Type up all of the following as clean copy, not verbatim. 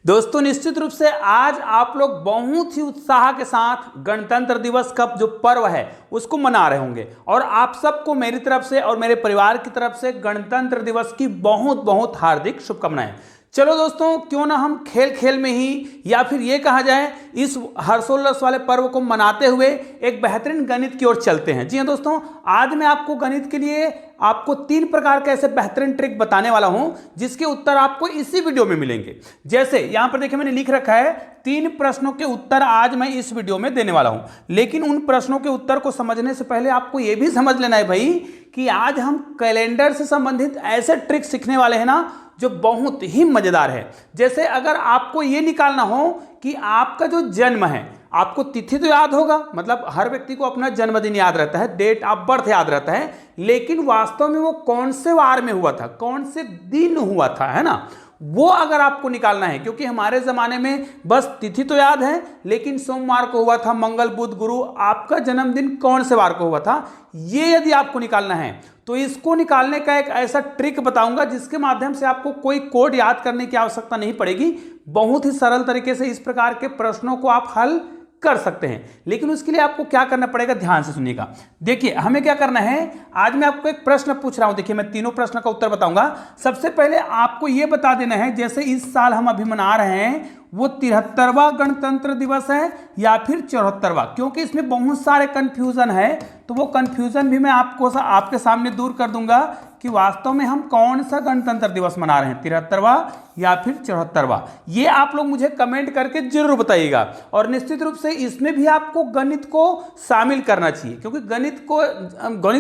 दोस्तों निश्चित रूप से आज आप लोग बहुत ही उत्साह के साथ गणतंत्र दिवस का जो पर्व है उसको मना रहे होंगे और आप सबको मेरी तरफ से और मेरे परिवार की तरफ से गणतंत्र दिवस की बहुत बहुत हार्दिक शुभकामनाएं। चलो दोस्तों, क्यों ना हम खेल खेल में ही या फिर ये कहा जाए इस हर्षोल्लास वाले पर्व को मनाते हुए एक बेहतरीन गणित की ओर चलते हैं। जी हाँ दोस्तों, आज मैं आपको गणित के लिए आपको 3 प्रकार के ऐसे बेहतरीन ट्रिक बताने वाला हूं जिसके उत्तर आपको इसी वीडियो में मिलेंगे। जैसे यहां पर देखिए मैंने लिख रखा है 3 प्रश्नों के उत्तर आज मैं इस वीडियो में देने वाला हूं, लेकिन उन प्रश्नों के उत्तर को समझने से पहले आपको यह भी समझ लेना है भाई कि आज हम कैलेंडर से संबंधित ऐसे ट्रिक सीखने वाले हैं ना जो बहुत ही मजेदार है। जैसे अगर आपको यह निकालना हो कि आपका जो जन्म है, आपको तिथि तो याद होगा, मतलब हर व्यक्ति को अपना जन्मदिन याद रहता है, डेट ऑफ बर्थ याद रहता है, लेकिन वास्तव में वो कौन से वार में हुआ था, कौन से दिन हुआ था, है ना, वो अगर आपको निकालना है। क्योंकि हमारे जमाने में बस तिथि तो याद है, लेकिन सोमवार को हुआ था, मंगल बुध गुरु, आपका जन्मदिन कौन से वार को हुआ था, ये यदि आपको निकालना है तो इसको निकालने का एक ऐसा ट्रिक बताऊंगा जिसके माध्यम से आपको कोई कोड याद करने की आवश्यकता नहीं पड़ेगी। बहुत ही सरल तरीके से इस प्रकार के प्रश्नों को आप हल कर सकते हैं। लेकिन उसके लिए आपको क्या करना पड़ेगा, ध्यान से सुनिएगा। देखिए हमें क्या करना है, आज मैं आपको एक प्रश्न पूछ रहा हूं। देखिए मैं तीनों प्रश्न का उत्तर बताऊंगा। सबसे पहले आपको यह बता देना है, जैसे इस साल हम अभी मना रहे हैं वो 73वां गणतंत्र दिवस है या फिर 74वां, क्योंकि इसमें बहुत सारे कंफ्यूजन है, तो वो कंफ्यूजन भी मैं आपके सामने दूर कर दूंगा कि वास्तव में हम कौन सा गणतंत्र दिवस मना रहे हैं, 73वां या फिर 74वां। ये आप लोग मुझे कमेंट करके जरूर बताइएगा। और निश्चित रूप से इसमें भी आपको गणित को शामिल करना चाहिए, क्योंकि गणित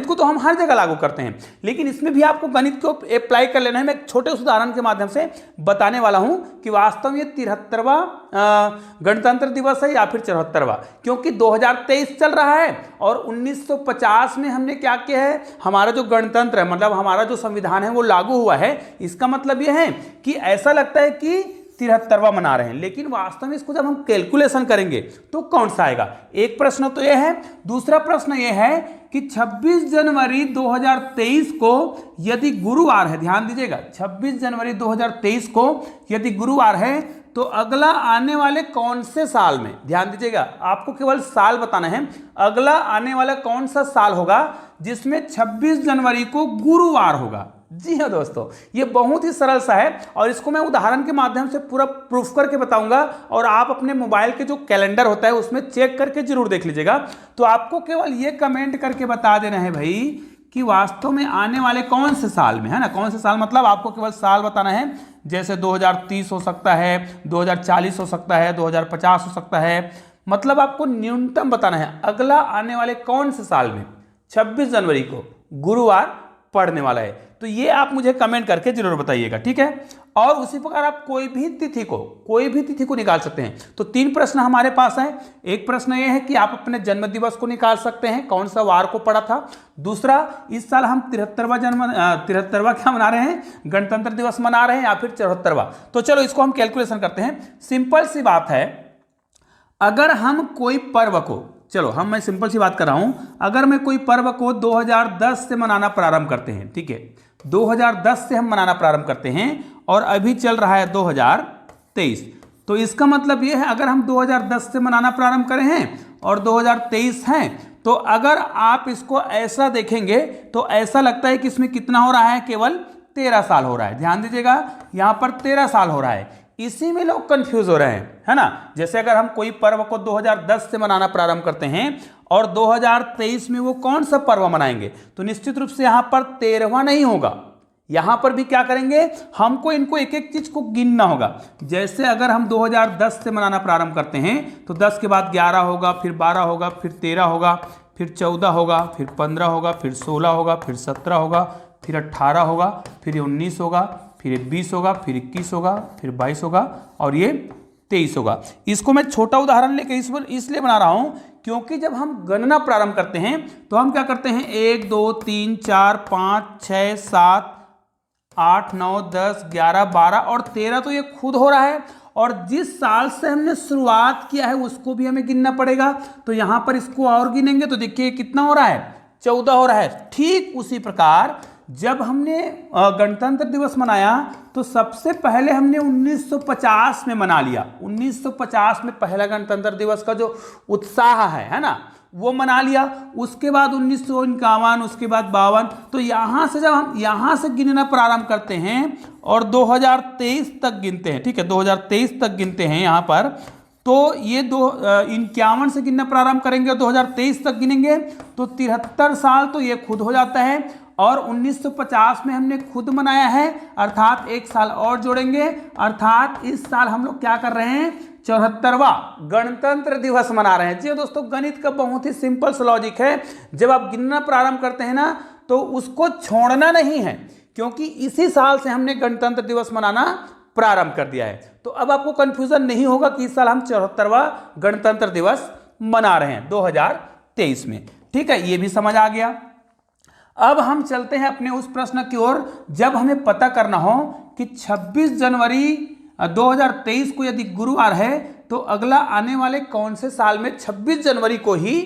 को तो हम हर जगह लागू करते हैं, लेकिन इसमें भी आपको गणित को अप्लाई कर लेना है। मैं एक छोटे उदाहरण के माध्यम से बताने वाला हूं कि वास्तव में 73वां गणतंत्र दिवस है या फिर 74वां, क्योंकि 2023 चल रहा है और 1950 में हमने क्या किया है, हमारा जो गणतंत्र है, मतलब हमारा जो संविधान है वो लागू हुआ है। इसका मतलब यह है कि ऐसा लगता है कि 73वां मना रहे हैं, लेकिन वास्तव में इसको जब हम कैलकुलेशन करेंगे तो कौन सा आएगा। एक प्रश्न तो यह है। दूसरा प्रश्न यह है कि 26 जनवरी 2023 को यदि गुरुवार है, ध्यान दीजिएगा, 26 जनवरी 2023 को यदि गुरुवार है तो अगला आने वाले कौन से साल में, ध्यान दीजिएगा, आपको केवल साल बताना है, अगला आने वाला कौन सा साल होगा जिसमें 26 जनवरी को गुरुवार होगा। जी हाँ दोस्तों, ये बहुत ही सरल सा है और इसको मैं उदाहरण के माध्यम से पूरा प्रूफ करके बताऊंगा और आप अपने मोबाइल के जो कैलेंडर होता है उसमें चेक करके जरूर देख लीजिएगा। तो आपको केवल ये कमेंट करके बता देना है भाई कि वास्तव में आने वाले कौन से साल में, है ना, कौन से साल, मतलब आपको केवल साल बताना है। जैसे 2030 हो सकता है, 2040 हो सकता है, 2050 हो सकता है, मतलब आपको न्यूनतम बताना है अगला आने वाले कौन से साल में 26 जनवरी को गुरुवार पड़ने वाला है। तो ये आप मुझे कमेंट करके जरूर बताइएगा, ठीक है। और उसी प्रकार आप कोई भी तिथि को निकाल सकते हैं। तो 3 प्रश्न हमारे पास हैं। एक प्रश्न ये है कि आप अपने जन्म दिवस को निकाल सकते हैं, कौन सा वार को पड़ा था। दूसरा, इस साल हम 73वां क्या मना रहे हैं, गणतंत्र दिवस मना रहे हैं या फिर 74वां। तो चलो इसको हम कैलकुलेशन करते हैं। सिंपल सी बात है, अगर हम कोई पर्व को, मैं सिंपल सी बात कर रहा हूं, अगर मैं कोई पर्व को 2010 से मनाना प्रारंभ करते हैं, ठीक है, 2010 से हम मनाना प्रारंभ करते हैं और अभी चल रहा है 2023, तो इसका मतलब यह है अगर हम 2010 से मनाना प्रारंभ करें हैं और 2023 हैं, तो अगर आप इसको ऐसा देखेंगे तो ऐसा लगता है कि इसमें कितना हो रहा है, केवल 13 साल हो रहा है। ध्यान दीजिएगा, यहां पर 13 साल हो रहा है। इसी में लोग कंफ्यूज हो रहे हैं, है ना। जैसे अगर हम कोई पर्व को 2010 से मनाना प्रारंभ करते हैं और 2023 में वो कौन सा पर्व मनाएंगे, तो निश्चित रूप से यहां पर 13वां नहीं होगा। यहां पर भी क्या करेंगे, हमको इनको एक एक चीज को गिनना होगा। जैसे अगर हम 2010 से मनाना प्रारंभ करते हैं तो 10 के बाद 11 होगा, फिर 12 होगा, फिर 13 होगा, फिर 14 होगा, फिर 15 होगा, फिर 16 होगा, फिर 17 होगा, फिर 18 होगा, फिर 19 होगा, फिर 20 होगा, फिर 21 होगा, फिर 22 होगा और ये 23 होगा। इसको मैं छोटा उदाहरण लेके इसलिए बना रहा हूं क्योंकि जब हम गणना प्रारंभ करते हैं तो हम क्या करते हैं, 1 2 3 4 5 6 7 8 9 10 11 12 और 13 तो ये खुद हो रहा है, और जिस साल से हमने शुरुआत किया है उसको भी हमें गिनना पड़ेगा। तो यहां पर इसको और गिनेंगे तो देखिए कितना हो रहा है, 14 हो रहा है। ठीक उसी प्रकार जब हमने गणतंत्र दिवस मनाया तो सबसे पहले हमने 1950 में मना लिया। 1950 में पहला गणतंत्र दिवस का जो उत्साह है ना, वो मना लिया। उसके बाद 1951, उसके बाद 52। तो यहाँ से जब हम यहाँ से गिनना प्रारंभ करते हैं और 2023 तक गिनते हैं, ठीक है, 2023 तक गिनते हैं यहाँ पर, तो ये 51 से गिनना प्रारंभ करेंगे और 2023 तक गिनेंगे तो 73 साल तो ये खुद हो जाता है। और 1950 में हमने खुद मनाया है, अर्थात एक साल और जोड़ेंगे, अर्थात इस साल हम लोग क्या कर रहे हैं, 74वां गणतंत्र दिवस मना रहे हैं। जी दोस्तों, गणित का बहुत ही सिंपल सा लॉजिक है। जब आप गिनना प्रारंभ करते हैं ना तो उसको छोड़ना नहीं है, क्योंकि इसी साल से हमने गणतंत्र दिवस मनाना प्रारंभ कर दिया है। तो अब आपको कंफ्यूजन नहीं होगा कि इस साल हम 74वां गणतंत्र दिवस मना रहे हैं 2023 में। ठीक है, ये भी समझ आ गया। अब हम चलते हैं अपने उस प्रश्न की ओर, जब हमें पता करना हो कि 26 जनवरी 2023 को यदि गुरुवार है तो अगला आने वाले कौन से साल में 26 जनवरी को ही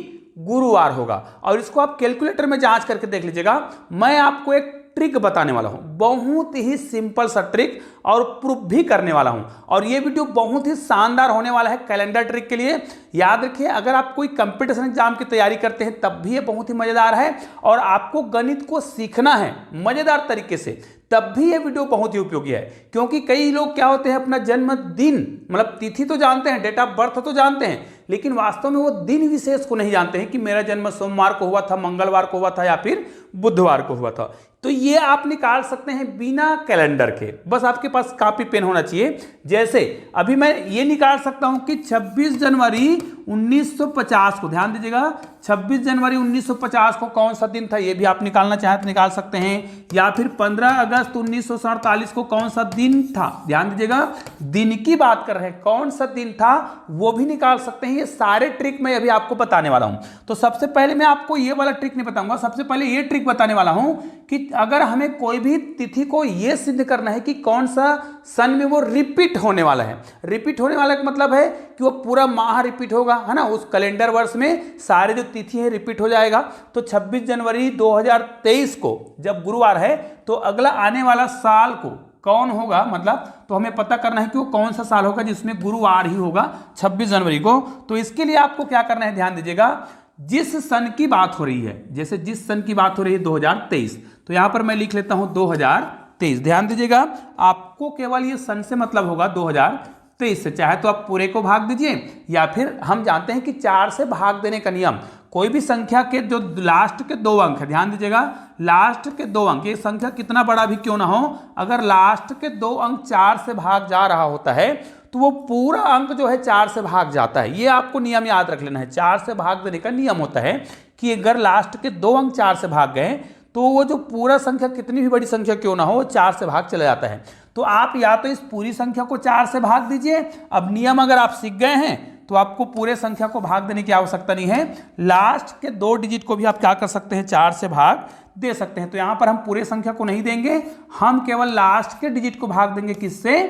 गुरुवार होगा। और इसको आप कैलकुलेटर में जांच करके देख लीजिएगा। मैं आपको एक ट्रिक बताने वाला हूं, बहुत ही सिंपल सा ट्रिक, और प्रूफ भी करने वाला हूं। और ये वीडियो बहुत ही शानदार होने वाला है कैलेंडर ट्रिक के लिए। याद रखिए, अगर आप कोई कंपटीशन एग्जाम की तैयारी करते हैं तब भी ये बहुत ही मजेदार है, और आपको गणित को सीखना है मजेदार तरीके से तब भी ये वीडियो बहुत ही उपयोगी है। क्योंकि कई लोग क्या होते हैं, अपना जन्मदिन मतलब तिथि तो जानते हैं, डेट ऑफ बर्थ तो जानते हैं, लेकिन वास्तव में वो दिन विशेष को नहीं जानते हैं कि मेरा जन्म सोमवार को हुआ था, मंगलवार को हुआ था या फिर बुधवार को हुआ था। तो ये आप निकाल सकते हैं बिना कैलेंडर के, बस आपके पास कॉपी पेन होना चाहिए। जैसे अभी मैं ये निकाल सकता हूं कि 26 जनवरी 1950 को, ध्यान दीजिएगा, 26 जनवरी 1950 को कौन सा दिन था, ये भी आप निकालना चाहें तो निकाल सकते हैं। या फिर 15 अगस्त 1947 को कौन सा दिन था, ध्यान दीजिएगा, दिन की बात कर रहे हैं, कौन सा दिन था वो भी निकाल सकते हैं। ये सारे ट्रिक मैं अभी आपको बताने वाला हूं। तो सबसे पहले मैं आपको ये वाला ट्रिक नहीं बताऊंगा, सबसे पहले ये ट्रिक बताने वाला हूं कि अगर हमें कोई भी तिथि को यह सिद्ध करना है कि कौन सा सन में वो रिपीट होने वाला है। रिपीट होने वाला का मतलब है कि वो पूरा माह रिपीट होगा, है ना, उस कैलेंडर वर्ष में सारे जो तिथि है रिपीट हो जाएगा। तो 26 जनवरी 2023 को जब गुरुवार है तो अगला आने वाला साल को कौन होगा, मतलब तो हमें पता करना है कि वो कौन सा साल होगा जिसमें गुरुवार ही होगा 26 जनवरी को। तो इसके लिए आपको क्या करना है, ध्यान दीजिएगा, जिस सन की बात हो रही है, जैसे जिस सन की बात हो रही है 2023, तो यहां पर मैं लिख लेता हूं 2023। ध्यान दीजिएगा, आपको केवल ये सन से मतलब होगा 2023 से, चाहे तो आप पूरे को भाग दीजिए या फिर हम जानते हैं कि 4 से भाग देने का नियम, कोई भी संख्या के जो लास्ट के 2 अंक है, ध्यान दीजिएगा, लास्ट के 2 अंक, ये संख्या कितना बड़ा भी क्यों ना हो, अगर लास्ट के 2 अंक 4 से भाग जा रहा होता है तो वो पूरा अंक जो है 4 से भाग जाता है। ये आपको नियम याद रख लेना है। 4 से भाग देने का नियम होता है कि अगर लास्ट के 2 अंक 4 से भाग गए तो वो जो पूरा संख्या कितनी भी बड़ी संख्या क्यों ना हो, वो 4 से भाग चला जाता है। तो आप या तो इस पूरी संख्या को 4 से भाग दीजिए। अब नियम अगर आप सीख गए हैं तो आपको पूरे संख्या को भाग देने की आवश्यकता नहीं है, लास्ट के 2 डिजिट को भी आप क्या कर सकते हैं, 4 से भाग दे सकते हैं। तो यहां पर हम पूरे संख्या को नहीं देंगे, हम केवल लास्ट के डिजिट को भाग देंगे, किससे,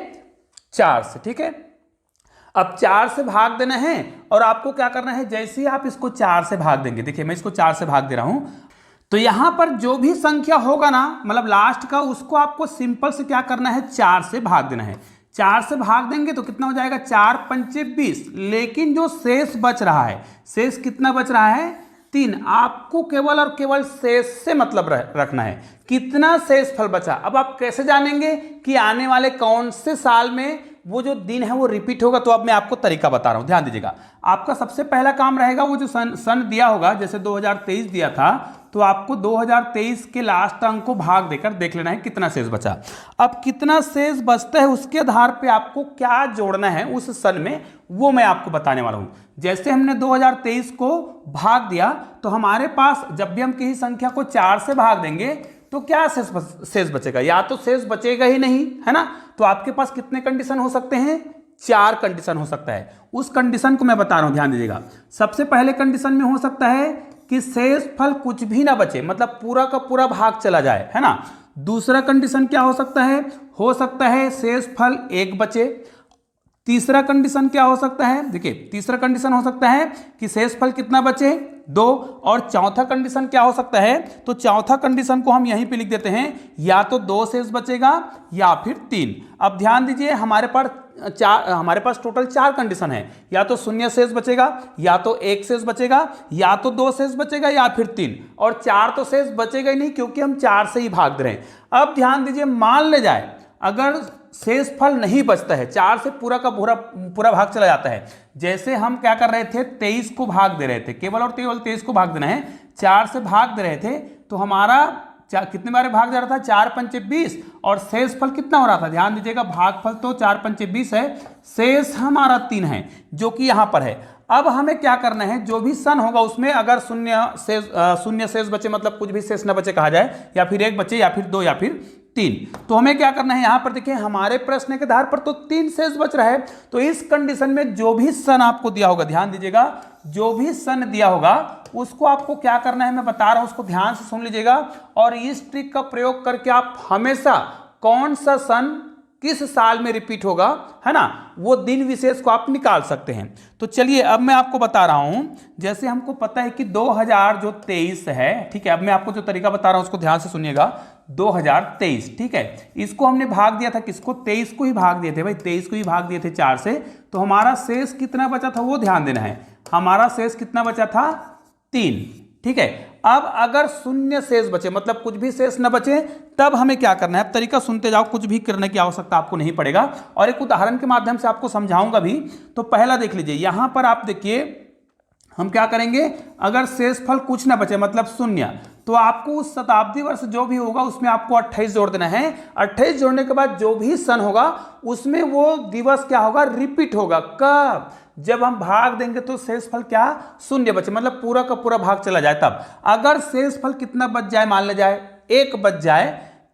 4 से। ठीक है, अब 4 से भाग देना है और आपको क्या करना है, जैसे ही आप इसको 4 से भाग देंगे, देखिए मैं इसको 4 से भाग दे रहा हूं, तो यहां पर जो भी संख्या होगा ना, मतलब लास्ट का, उसको आपको सिंपल से क्या करना है, 4 से भाग देना है। 4 से भाग देंगे तो कितना हो जाएगा, 4 पंचे 20। लेकिन जो शेष बच रहा है, शेष कितना बच रहा है, 3। आपको केवल और केवल शेष से मतलब रखना है, कितना शेष फल बचा। अब आप कैसे जानेंगे कि आने वाले कौन से साल में वो जो दिन है वो रिपीट होगा, तो अब मैं आपको तरीका बता रहा हूं, ध्यान दीजिएगा। आपका सबसे पहला काम रहेगा, वो जो सन दिया होगा, जैसे 2023 दिया था, तो आपको 2023 के लास्ट अंक को भाग देकर देख लेना है कितना शेष बचा। अब कितना शेष बचता है उसके आधार पे आपको क्या जोड़ना है उस सन में, वो मैं आपको बताने वाला हूं। जैसे हमने 2023 को भाग दिया तो हमारे पास जब भी हम किसी संख्या को 4 से भाग देंगे तो क्या शेष बचेगा, या तो शेष बचेगा ही नहीं, है ना। तो आपके पास कितने कंडीशन हो सकते हैं, 4 कंडीशन हो सकता है। उस कंडीशन को मैं बता रहा हूं, ध्यान दीजिएगा। सबसे पहले कंडीशन में हो सकता है कि शेष फल कुछ भी ना बचे, मतलब पूरा का पूरा भाग चला जाए, है ना। दूसरा कंडीशन क्या हो सकता है शेष फल 1 बचे। तीसरा कंडीशन क्या हो सकता है, देखिए तीसरा कंडीशन हो सकता है कि शेष फल कितना बचे, 2। और चौथा कंडीशन क्या हो सकता है, तो चौथा कंडीशन को हम यहीं पे लिख देते हैं, या तो 2 शेष बचेगा या फिर 3। अब ध्यान दीजिए हमारे पास टोटल 4 कंडीशन है, या तो 0 शेष बचेगा, या तो 1 शेष बचेगा, या तो 2 शेष बचेगा, या फिर 3। और 4 तो शेष बचेगा ही नहीं क्योंकि हम 4 से ही भाग रहे हैं। अब ध्यान दीजिए, मान ले जाए अगर शेषफल नहीं बचता है, 4 से पूरा का पूरा भाग चला जाता है, जैसे हम क्या कर रहे थे, 23 को भाग दे रहे थे, केवल और केवल 23 को भाग देना है, 4 से भाग दे रहे थे, तो हमारा कितने बार भाग जा रहा था, 4 पंचे 20, और शेषफल कितना हो रहा था, ध्यान दीजिएगा भागफल तो 4 पंचे 20 है, शेष हमारा 3 है जो कि यहां पर है। अब हमें क्या करना है, जो भी सन होगा उसमें अगर शून्य शेष बचे, मतलब कुछ भी शेष न बचे कहा जाए, या फिर 1 बचे, या फिर 2, या फिर 3, तो हमें क्या करना है, यहां पर देखिए हमारे प्रश्न के आधार पर तो 3 शेष बच रहा है, तो इस कंडीशन में जो भी सन आपको दिया होगा, ध्यान दीजिएगा, जो भी सन दिया होगा उसको आपको क्या करना है, मैं बता रहा हूं, उसको ध्यान से सुन लीजिएगा, और इस ट्रिक का प्रयोग करके आप हमेशा कौन सा सन किस साल में रिपीट होगा, है ना, वो दिन विशेष को आप निकाल सकते हैं। तो चलिए अब मैं आपको बता रहा हूं, जैसे हमको पता है कि 2023 है, ठीक है, अब मैं आपको जो तरीका बता रहा हूं उसको ध्यान से सुनिएगा, 2023, ठीक है, इसको हमने भाग दिया था, किसको, 23 को ही भाग दिए थे भाई, 23 को ही भाग दिए थे 4 से, तो हमारा शेष कितना बचा था वो ध्यान देना है, हमारा शेष कितना बचा था, 3, ठीक है। अब अगर 0 शेष बचे, मतलब कुछ भी शेष न बचे, तब हमें क्या करना है, अब तरीका सुनते जाओ, कुछ भी करने की आवश्यकता आपको नहीं पड़ेगा, और एक उदाहरण के माध्यम से आपको समझाऊंगा भी। तो पहला देख लीजिए, यहां पर आप देखिए हम क्या करेंगे, अगर शेषफल कुछ ना बचे मतलब 0, तो आपको उस शताब्दी वर्ष जो भी होगा उसमें आपको 28 जोड़ देना है। 28 जोड़ने के बाद जो भी सन होगा उसमें वो दिवस क्या होगा, रिपीट होगा। कब, जब हम भाग देंगे तो शेषफल क्या, 0 बचे, मतलब पूरा का पूरा भाग चला जाए। तब अगर शेषफल कितना बच जाए, मान ले जाए 1 बच जाए,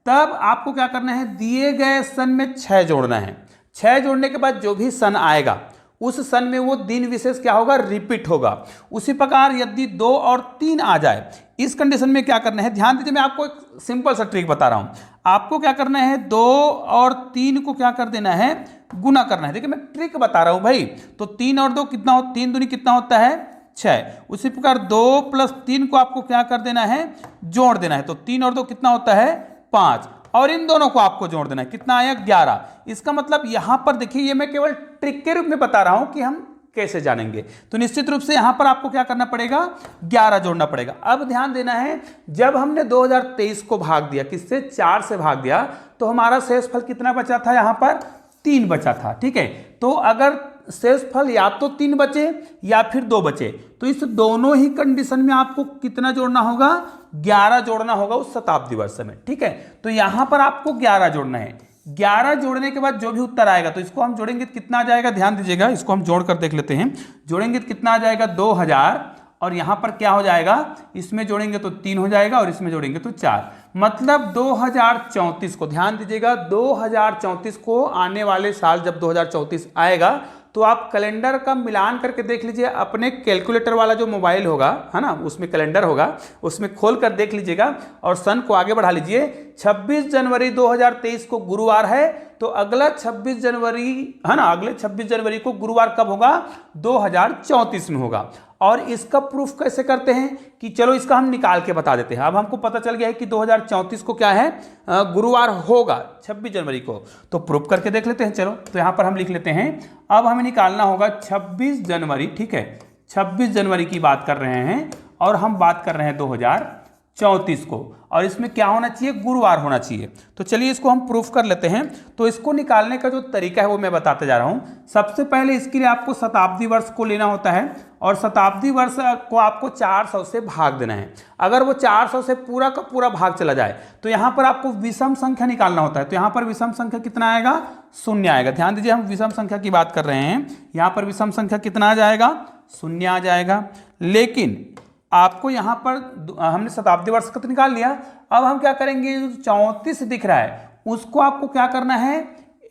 तब आपको क्या करना है, दिए गए सन में 6 जोड़ना है। 6 जोड़ने के बाद जो भी सन आएगा उस सन में वो दिन विशेष क्या होगा, रिपीट होगा। उसी प्रकार यदि 2 और 3 आ जाए, इस कंडीशन में क्या करना है, ध्यान दीजिए, मैं आपको एक सिंपल सा ट्रिक बता रहा हूं। आपको क्या करना है, 2 और 3 को क्या कर देना है, गुना करना है। देखिए मैं ट्रिक बता रहा हूं भाई, तो 3 और 2 कितना हो, 3 दूनी कितना होता है, 6। उसी प्रकार 2 + 3 को आपको क्या कर देना है, जोड़ देना है, तो 3 और 2 कितना होता है, 5, और इन दोनों को आपको जोड़ देना है, कितना आया, 11। इसका मतलब यहां पर देखिए, ये मैं केवल ट्रिक के रूप में बता रहा हूं कि हम कैसे जानेंगे। तो निश्चित रूप से यहां पर आपको क्या करना पड़ेगा, 11 जोड़ना पड़ेगा। अब ध्यान देना है, जब हमने 2023 को भाग दिया, किससे, 4 से भाग दिया, तो हमारा शेषफल कितना बचा था, यहां पर 3 बचा था, ठीक है। तो अगर शेषफल या तो 3 बचे या फिर 2 बचे, तो इस दोनों ही कंडीशन में आपको कितना जोड़ना होगा, 11 जोड़ना होगा उस शताब्दी वर्ष में, ठीक है। तो यहां पर आपको 11 जोड़ना है। 11 जोड़ने के बाद जो भी उत्तर आएगा, तो इसको हम जोड़ेंगे तो कितना आ जाएगा, ध्यान दीजिएगा, इसको हम जोड़कर देख लेते हैं। जोड़ेंगे तो कितना आ जाएगा, 2000, और यहां पर क्या हो जाएगा, इसमें जोड़ेंगे तो 3 हो जाएगा, और इसमें जोड़ेंगे तो 4, मतलब 2034 को, ध्यान दीजिएगा, 2034 को आने वाले साल जब 2034 आएगा, तो आप कैलेंडर का मिलान करके देख लीजिए, अपने कैलकुलेटर वाला जो मोबाइल होगा, है ना, उसमें कैलेंडर होगा, उसमें खोल कर देख लीजिएगा, और सन को आगे बढ़ा लीजिए। 26 जनवरी 2023 को गुरुवार है, तो अगला 26 जनवरी, है ना, अगले 26 जनवरी को गुरुवार कब होगा, 2034 में होगा। और इसका प्रूफ कैसे करते हैं, कि चलो इसका हम निकाल के बता देते हैं। अब हमको पता चल गया है कि 2034 को क्या है, गुरुवार होगा 26 जनवरी को, तो प्रूफ करके देख लेते हैं। चलो तो यहां पर हम लिख लेते हैं, अब हमें निकालना होगा 26 जनवरी, ठीक है, 26 जनवरी की बात कर रहे हैं, और हम बात कर रहे हैं 2034 को, और इसमें क्या होना चाहिए, गुरुवार होना चाहिए। तो चलिए इसको हम प्रूफ कर लेते हैं। तो इसको निकालने का जो तरीका है वो मैं बताते जा रहा हूं। सबसे पहले इसके लिए आपको शताब्दी वर्ष को लेना होता है, और शताब्दी वर्ष को आपको 400 से भाग देना है। अगर वो 400 से पूरा का पूरा भाग चला जाए, तो यहां पर आपको विषम संख्या निकालना होता है। तो यहां पर विषम संख्या कितना आएगा, 0 आएगा। ध्यान दीजिए, हम विषम संख्या की बात कर रहे हैं, यहां पर विषम संख्या कितना आ जाएगा, 0 आ जाएगा। लेकिन आपको यहां पर हमने शताब्दी वर्ष का तो निकाल लिया, अब हम क्या करेंगे, 34 दिख रहा है, उसको आपको क्या करना है,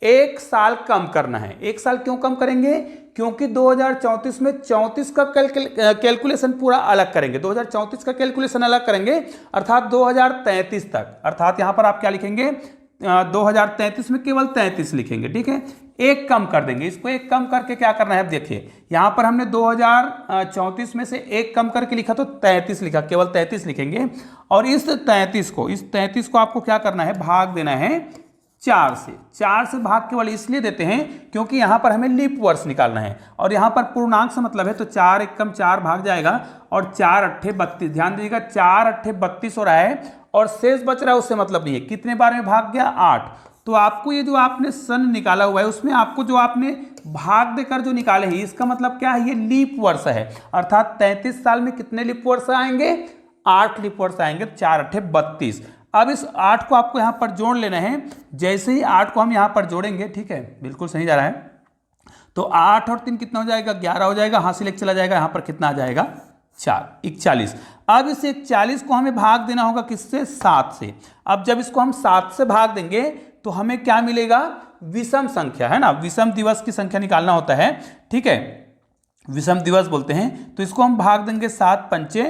1 साल कम करना है। 1 साल क्यों कम करेंगे, क्योंकि 2034 में 34 का कैलकुलेशन पूरा अलग करेंगे, 2034 का कैलकुलेशन अलग करेंगे, अर्थात 2033 तक। अर्थात यहां पर आप क्या लिखेंगे, 2033 में केवल 33 लिखेंगे, ठीक है, एक कम कर देंगे। इसको एक कम करके क्या करना है, अब देखिए यहाँ पर हमने 2034 में से एक कम करके लिखा तो 33 लिखा, केवल 33 लिखेंगे। और इस 33 को आपको क्या करना है, भाग देना है 4 से। 4 से भाग केवल इसलिए देते हैं क्योंकि यहाँ पर हमें लीप वर्ष निकालना है और यहाँ पर पूर्णांक से मतलब है, तो 4 एकम 4 भाग जाएगा और 4 अट्ठे 32। ध्यान दीजिएगा 4 अट्ठे 32 हो रहा है और शेष बच रहा है, उससे मतलब नहीं है। कितने बार में भाग गया, 8। तो आपको ये जो आपने सन निकाला हुआ है उसमें आपको जो आपने भाग देकर जो निकाले हैं, इसका मतलब क्या है, ये लीप वर्ष है। अर्थात 33 साल में कितने लीप वर्ष आएंगे, 8 लीप वर्ष आएंगे। 4 अट्ठे 32। अब इस 8 को आपको यहाँ पर जोड़ लेना है। जैसे ही 8 को हम यहाँ पर जोड़ेंगे, ठीक है, बिल्कुल सही जा रहा है, तो 8 और 3 कितना हो जाएगा, 11 हो जाएगा। हासिल एक चला जाएगा, यहाँ पर कितना आ जाएगा, 4, 41। अब इस 41 को हमें भाग देना होगा किससे, 7 से। अब जब इसको हम 7 से भाग देंगे तो हमें क्या मिलेगा, विषम संख्या, है ना, विषम दिवस की संख्या निकालना होता है, ठीक है, विषम दिवस बोलते हैं। तो इसको हम भाग देंगे 7 पंचे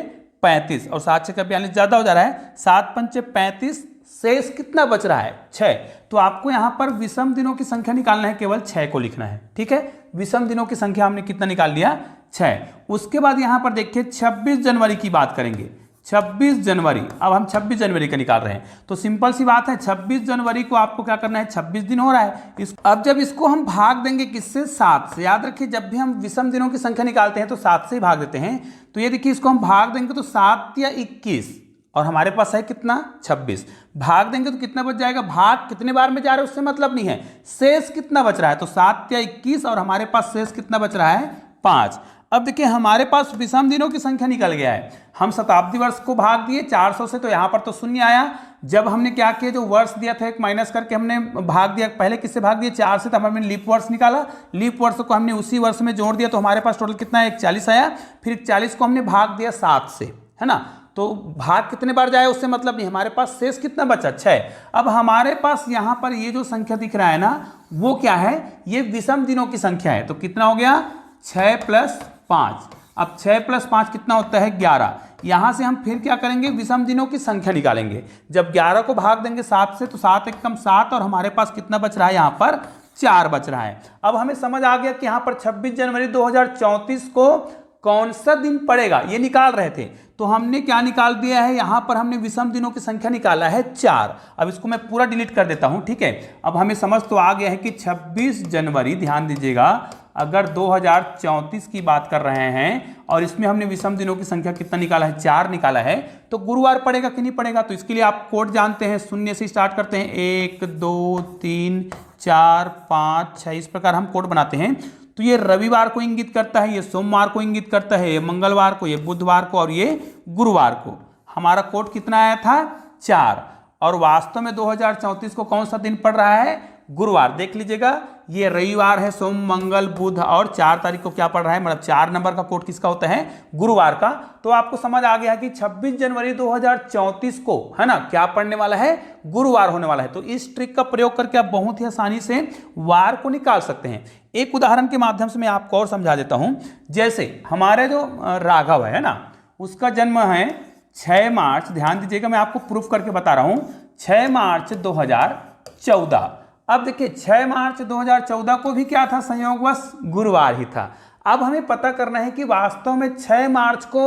35 और 7 से का 42 ज़्यादा हो जा रहा है, 7 पंचे 35, शेष कितना बच रहा है, 6। तो आपको यहाँ पर विषम दिनों की संख्या निकालना है, केवल 6 को लिखना है, ठीक है। विषम दिनों की संख्या हमने कितना निकाल लिया, 6। उसके बाद यहाँ पर देखिए 26 जनवरी की बात करेंगे। 26 जनवरी, अब हम 26 जनवरी का निकाल रहे हैं, तो सिंपल सी बात है, 26 जनवरी को आपको क्या करना है, 26 दिन हो रहा है। अब जब इसको हम भाग देंगे किससे, 7 से। याद रखिए जब भी हम विषम दिनों की संख्या निकालते हैं तो 7 से ही भाग देते हैं। तो ये देखिए इसको हम भाग देंगे तो 7 या 21 और हमारे पास है कितना, 26। भाग देंगे तो कितना बच जाएगा, भाग कितने बार में जा रहा है उससे मतलब नहीं है, शेष कितना बच रहा है। तो 7 या 21 और हमारे पास शेष कितना बच रहा है, 5। अब देखिए हमारे पास विषम दिनों की संख्या निकल गया है। हम शताब्दी वर्ष को भाग दिए 400 से, तो यहाँ पर तो शून्य आया। जब हमने क्या किया, जो वर्ष दिया था एक माइनस करके हमने भाग दिया। पहले किससे भाग दिया, 4 से, तो हमने लीप वर्ष निकाला। लीप वर्ष को हमने उसी वर्ष में जोड़ दिया, तो हमारे पास टोटल कितना है, 41 आया। फिर 41 को हमने भाग दिया 7 से, है ना। तो भाग कितने बार जाए उससे मतलब नहीं, हमारे पास शेष कितना बचा, 6। अब हमारे पास यहाँ पर ये जो संख्या दिख रहा है ना, वो क्या है, ये विषम दिनों की संख्या है। तो कितना हो गया, 6 + 5। अब 6 + 5 कितना होता है, 11। यहाँ से हम फिर क्या करेंगे, विषम दिनों की संख्या निकालेंगे। जब 11 को भाग देंगे 7 से, तो 7 एकम 7 और हमारे पास कितना बच रहा है, यहाँ पर 4 बच रहा है। अब हमें समझ आ गया कि यहाँ पर 26 जनवरी 2034 को कौन सा दिन पड़ेगा, ये निकाल रहे थे। तो हमने क्या निकाल दिया है, यहाँ पर हमने विषम दिनों की संख्या निकाला है 4। अब इसको मैं पूरा डिलीट कर देता हूँ, ठीक है। अब हमें समझ तो आ गया है कि 26 जनवरी, ध्यान दीजिएगा, अगर 2034 की बात कर रहे हैं और इसमें हमने विषम दिनों की संख्या कितना निकाला है, 4 निकाला है, तो गुरुवार पड़ेगा कि नहीं पड़ेगा। तो इसके लिए आप कोड जानते हैं, 0 से स्टार्ट करते हैं, 1 2 3 4 5 6, इस प्रकार हम कोड बनाते हैं। तो ये रविवार को इंगित करता है, ये सोमवार को इंगित करता है, ये मंगलवार को, ये बुधवार को और ये गुरुवार को। हमारा कोड कितना आया था, 4। और वास्तव में 2034 को कौन सा दिन पड़ रहा है, गुरुवार। देख लीजिएगा, ये रविवार है, सोम मंगल बुध, और 4 तारीख को क्या पड़ रहा है, मतलब 4 नंबर का कोड किसका होता है, गुरुवार का। तो आपको समझ आ गया कि 26 जनवरी 2034 को, है ना, क्या पड़ने वाला है, गुरुवार होने वाला है। तो इस ट्रिक का प्रयोग करके आप बहुत ही आसानी से वार को निकाल सकते हैं। एक उदाहरण के माध्यम से मैं आपको और समझा देता हूं। जैसे हमारे जो राघव है ना, उसका जन्म है 6 मार्च, ध्यान दीजिएगा, मैं आपको प्रूफ करके बता रहा हूं, 6 मार्च 2014। अब देखिए 6 मार्च 2014 को भी क्या था, संयोगवश गुरुवार ही था। अब हमें पता करना है कि वास्तव में 6 मार्च को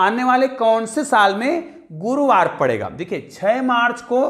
आने वाले कौन से साल में गुरुवार पड़ेगा। देखिए 6 मार्च को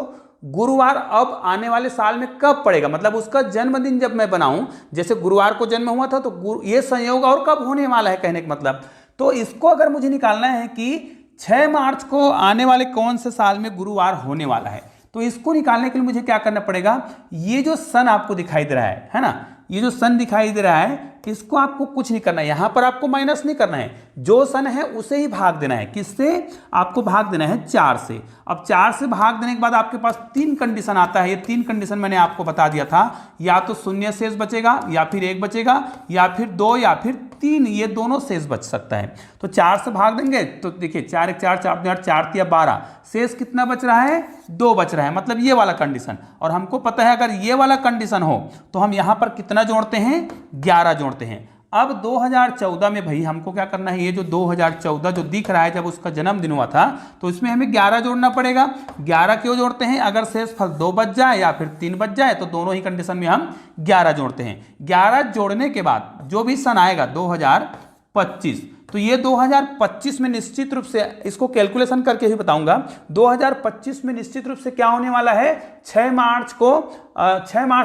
गुरुवार अब आने वाले साल में कब पड़ेगा, मतलब उसका जन्मदिन जब मैं बनाऊं, जैसे गुरुवार को जन्म हुआ था, तो ये संयोग और कब होने वाला है, कहने का मतलब। तो इसको अगर मुझे निकालना है कि 6 मार्च को आने वाले कौन से साल में गुरुवार होने वाला है, तो इसको निकालने के लिए मुझे क्या करना पड़ेगा, ये जो सन आपको दिखाई दे रहा है ना, ये जो सन दिखाई दे रहा है, इसको आपको कुछ नहीं करना है, यहां पर आपको माइनस नहीं करना है, जो सन है उसे ही भाग देना है। किससे, आपको भाग देना है 4 से। अब 4 से भाग देने के बाद आपके पास 3 कंडीशन आता है। ये 3 कंडीशन मैंने आपको बता दिया था, या तो 0 शेष बचेगा, या फिर 1 बचेगा, या फिर 2, या फिर 3, ये दोनों शेष बच सकता है। तो 4 से भाग देंगे तो देखिए 4 1 4 4 8 4 3 12, शेष कितना बच रहा है, 2 बच रहा है, मतलब ये वाला कंडीशन। और हमको पता है अगर ये वाला कंडीशन हो तो हम यहाँ पर कितना जोड़ते हैं, 11 जोड़ते हैं। अब 2014 में भाई हमको क्या करना है, ये जो 2014 जो दिख रहा है जब उसका जन्मदिन हुआ था, तो इसमें हमें 11 जोड़ना पड़ेगा। 11 क्यों जोड़ते हैं, अगर शेषफल 2 बच जाए या फिर 3 बच जाए तो दोनों ही कंडीशन में हम 11 जोड़ते हैं। 11 जोड़ने के बाद जो भी सन आएगा 2025, तो ये 2025 में निश्चित रूप से इसको कैलकुलेशन करके ही बताऊंगा। 2025 में निश्चित रूप से क्या होने वाला है, 6 मार्च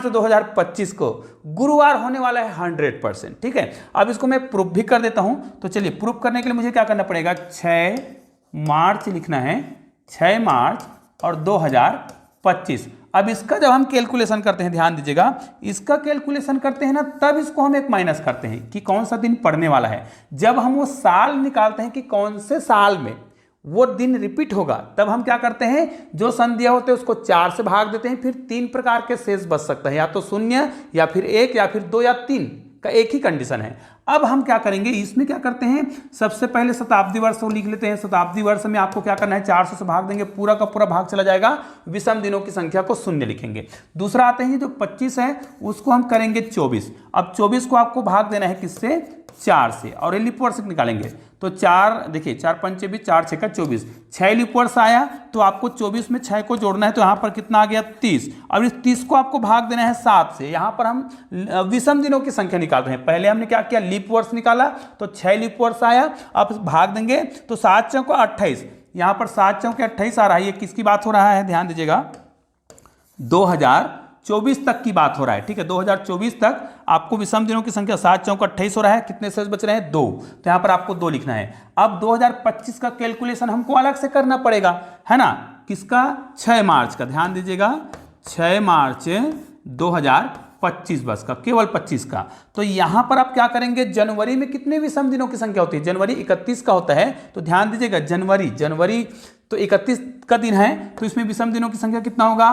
2025 को गुरुवार होने वाला है 100%। ठीक है, अब इसको मैं प्रूफ भी कर देता हूं। तो चलिए प्रूफ करने के लिए मुझे क्या करना पड़ेगा, 6 मार्च लिखना है, 6 मार्च और 2025। अब इसका जब हम कैलकुलेशन करते हैं, ध्यान दीजिएगा, इसका कैलकुलेशन करते हैं ना, तब इसको हम एक माइनस करते हैं कि कौन सा दिन पड़ने वाला है। जब हम वो साल निकालते हैं कि कौन से साल में वो दिन रिपीट होगा, तब हम क्या करते हैं, जो सन दिया होता है उसको 4 से भाग देते हैं। फिर 3 प्रकार के शेष बच सकता है, या तो 0 या फिर 1 या फिर 2 या 3 का एक ही कंडीशन है। अब हम क्या करेंगे, इसमें क्या करते हैं, सबसे पहले शताब्दी वर्ष को लिख लेते हैं। शताब्दी वर्ष में आपको क्या करना है, 400 से भाग देंगे, पूरा का पूरा भाग चला जाएगा, विषम दिनों की संख्या को 0 लिखेंगे। दूसरा आते हैं जो 25 है उसको हम करेंगे 24। अब 24 को आपको भाग देना है किससे, 4 से, और लीप वर्ष निकालेंगे तो 4, देखिए 4 पंचे 20, 4 6 का 24, 6 लीप वर्ष आया तो आपको 24 में 6 को जोड़ना है, तो यहाँ पर कितना आ गया 30। अब इस 30 को आपको भाग देना है 7 से। यहाँ पर हम विषम दिनों की संख्या निकाल रहे हैं। पहले हमने क्या किया, लीप वर्ष निकाला तो 6 लीप वर्ष आया, अब भाग देंगे तो 7 चौको 28, यहाँ पर 7 चौके 28 आ रहा है। ये किसकी बात हो रहा है, ध्यान दीजिएगा, 2024 तक की बात हो रहा है। ठीक है, 2024 तक आपको विषम दिनों की संख्या 7 चौक 28 हो रहा है। कितने शेष बच रहे हैं, 2, तो यहाँ पर आपको 2 लिखना है। अब 2025 का कैलकुलेशन हमको अलग से करना पड़ेगा, है ना, किसका, 6 मार्च का। ध्यान दीजिएगा, 6 मार्च 2025 बस का, केवल 25 का। तो यहां पर आप क्या करेंगे, जनवरी में कितने विषम दिनों की संख्या होती है, जनवरी 31 का होता है। तो ध्यान दीजिएगा, जनवरी तो 31 का दिन है, तो इसमें विषम दिनों की संख्या कितना होगा,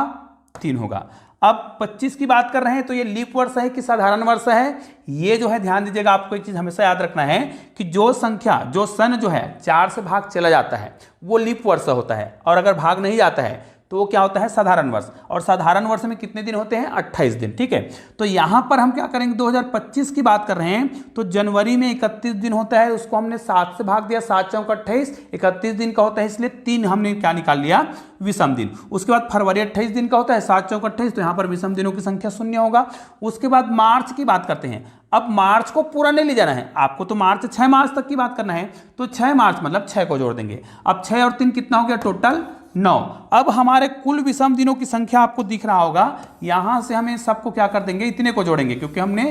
3 होगा। अब 25 की बात कर रहे हैं तो ये लीप वर्ष है कि साधारण वर्ष है, ये जो है ध्यान दीजिएगा, आपको एक चीज हमेशा याद रखना है कि जो संख्या, जो सन जो है 4 से भाग चला जाता है वो लीप वर्ष होता है, और अगर भाग नहीं जाता है तो वो क्या होता है, साधारण वर्ष। और साधारण वर्ष में कितने दिन होते हैं, 28 दिन। ठीक है, तो यहां पर हम क्या करेंगे, 2025 की बात कर रहे हैं तो जनवरी में 31 दिन होता है, उसको हमने 7 से भाग दिया, 7 चौक 28, 31 दिन का होता है, इसलिए 3 हमने क्या निकाल लिया, विषम दिन। उसके बाद फरवरी 28 दिन का होता है, 7 चौक 28, तो यहाँ पर विषम दिनों की संख्या 0 होगा। उसके बाद मार्च की बात करते हैं। अब मार्च को पूरा नहीं ले जाना है आपको, तो मार्च 6 मार्च तक की बात करना है, तो 6 मार्च मतलब 6 को जोड़ देंगे। अब 6 और 3 कितना हो गया, टोटल 9। अब हमारे कुल विषम दिनों की संख्या आपको दिख रहा होगा, यहां से हमें सबको क्या कर देंगे, इतने को जोड़ेंगे, क्योंकि हमने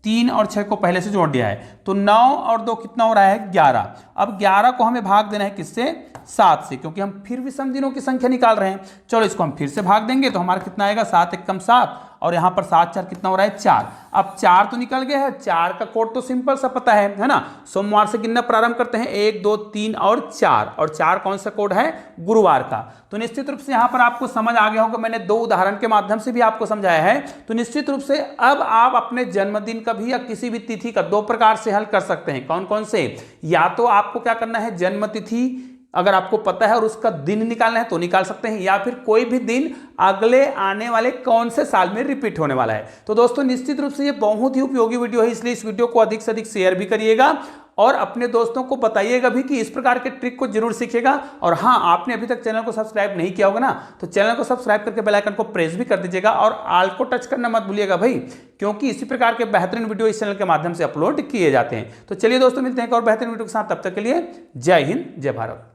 3 और 6 को पहले से जोड़ दिया है। तो 9 और 2 कितना हो रहा है, 11। अब 11 को हमें भाग देना है किससे, 7 से, क्योंकि हम फिर विषम दिनों की संख्या निकाल रहे हैं। चलो इसको हम फिर से भाग देंगे तो हमारा कितना आएगा, 7 एकम 7, और यहाँ पर 7 4 कितना हो रहा है, 4। अब 4 तो निकल गया है, 4 का कोड तो सिंपल सा पता है ना, सोमवार से गिनना प्रारंभ करते हैं, 1 2 3 और 4, और 4 कौन सा कोड है, गुरुवार का। तो निश्चित रूप से यहाँ पर आपको समझ आ गया होगा, मैंने 2 उदाहरण के माध्यम से भी आपको समझाया है। तो निश्चित रूप से अब आप अपने जन्मदिन का भी या किसी भी तिथि का 2 प्रकार से हल कर सकते हैं। कौन कौन से, या तो आपको क्या करना है, जन्म तिथि अगर आपको पता है और उसका दिन निकालना है तो निकाल सकते हैं, या फिर कोई भी दिन अगले आने वाले कौन से साल में रिपीट होने वाला है। तो दोस्तों निश्चित रूप से ये बहुत ही उपयोगी वीडियो है, इसलिए इस वीडियो को अधिक से अधिक शेयर भी करिएगा और अपने दोस्तों को बताइएगा भी कि इस प्रकार के ट्रिक को जरूर सीखिएगा। और हाँ, आपने अभी तक चैनल को सब्सक्राइब नहीं किया होगा ना, तो चैनल को सब्सक्राइब करके बेल आइकन को प्रेस भी कर दीजिएगा, और ऑल को टच करना मत भूलिएगा भाई, क्योंकि इसी प्रकार के बेहतरीन वीडियो इस चैनल के माध्यम से अपलोड किए जाते हैं। तो चलिए दोस्तों, मिलते हैं एक और बेहतरीन वीडियो के साथ, तब तक के लिए जय हिंद, जय भारत।